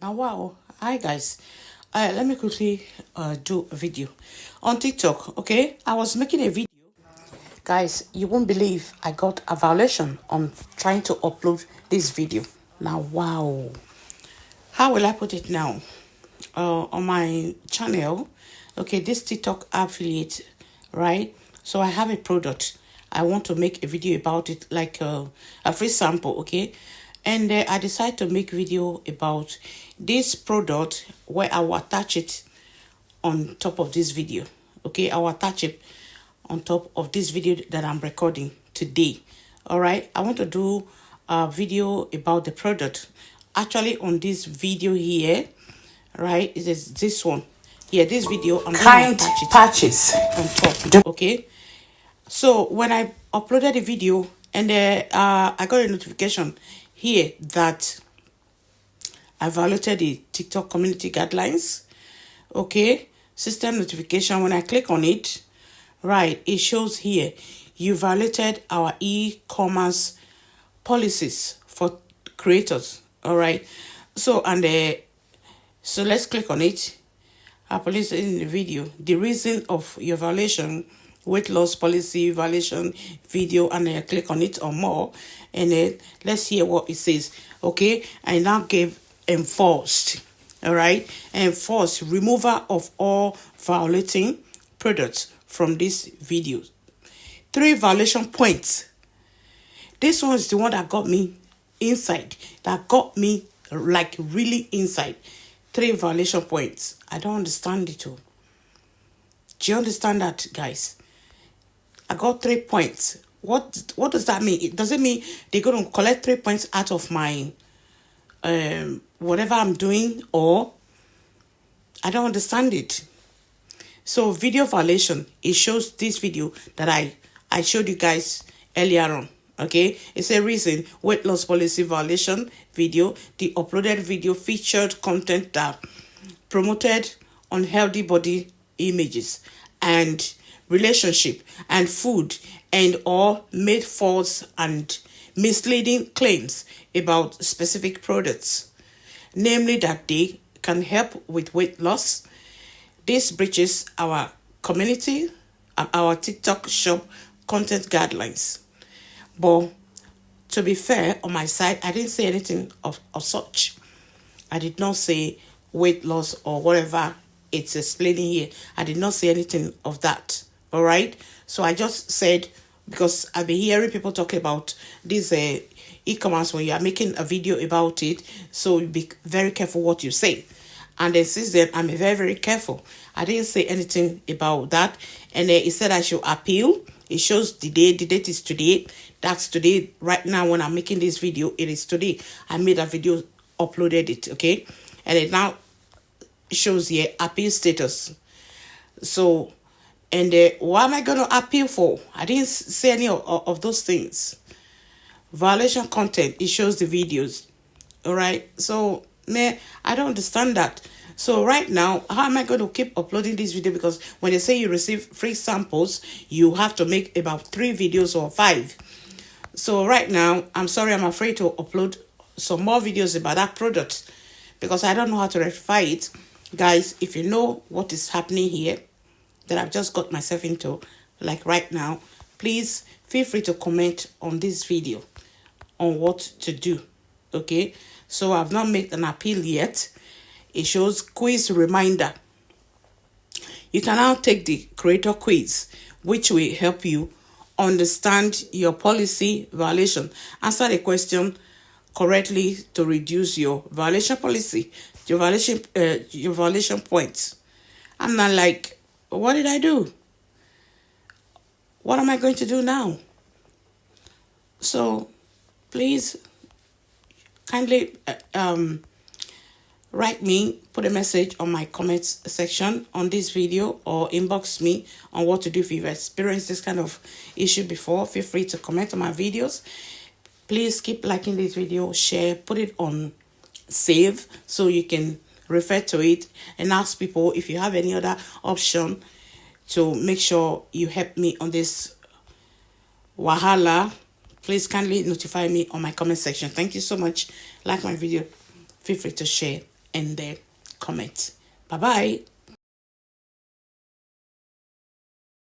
Now, wow, hi guys. Let me quickly do a video on TikTok. Okay, I was making a video, guys. You won't believe I got a violation on trying to upload this video. Now, wow, how will I put it now? On my channel, okay, this TikTok affiliate, right? So I have a product. I want to make a video about it, like a free sample, okay? And I decide to make video about this product where I will attach it on top of this video, okay? I will attach it on top of this video that I'm recording today. All right, I want to do a video about the product. Actually, on this video here, right, it is this one here, this video I'm going to attach it patches on top, okay? So when I uploaded the video and I got a notification here that I violated the TikTok community guidelines, okay? System notification, when I click on it, right, it shows here you violated our e-commerce policies for creators. All right, so so let's click on it. I police in the video the reason of your violation, weight loss policy violation video, and I click on it or more, and then let's hear what it says. Okay, I now gave enforced. All right, enforced removal of all violating products from this video. 3 violation points. This one is the one that got me inside, that got me like really inside. 3 violation points. I don't understand it all. Do you understand that, guys? I got 3 points. What does that mean? Does it mean they're going to collect 3 points out of my whatever I'm doing, or I don't understand it. So video violation, it shows this video that I showed you guys earlier on. Okay, it's a reason weight loss policy violation video. The uploaded video featured content that promoted unhealthy body images and relationship and food, and or made false and misleading claims about specific products, namely that they can help with weight loss. This breaches our community and our TikTok shop content guidelines. But to be fair, on my side, I didn't say anything of such. I did not say weight loss or whatever it's explaining here. I did not say anything of that. All right. So I just said, because I've been hearing people talking about this e-commerce when you are making a video about it. So be very careful what you say. And then since then, I'm very, very careful. I didn't say anything about that. And then it said I should appeal. It shows the date. The date is today. That's today. Right now, when I'm making this video, it is today. I made a video, uploaded it, okay? And it now shows here appeal status. So, and what am I going to appeal for? I didn't say any of those things. Violation content, it shows the videos. All right? So, I don't understand that. So right now, how am I going to keep uploading this video? Because when they say you receive free samples, you have to make about 3 videos or 5. So right now, I'm sorry, I'm afraid to upload some more videos about that product because I don't know how to rectify it. Guys, if you know what is happening here that I've just got myself into, like right now, please feel free to comment on this video on what to do. Okay, so I've not made an appeal yet. It shows quiz reminder. You can now take the creator quiz, which will help you understand your policy violation. Answer the question correctly to reduce your violation policy, your violation points. I'm not like, what did I do? What am I going to do now? So please kindly write me, put a message on my comments section on this video, or inbox me on what to do if you've experienced this kind of issue before. Feel free to comment on my videos. Please keep liking this video, share, put it on save so you can refer to it, and ask people if you have any other option to make sure you help me on this wahala. Please kindly notify me on my comment section. Thank you so much. Like my video, feel free to share in the comments. Bye bye.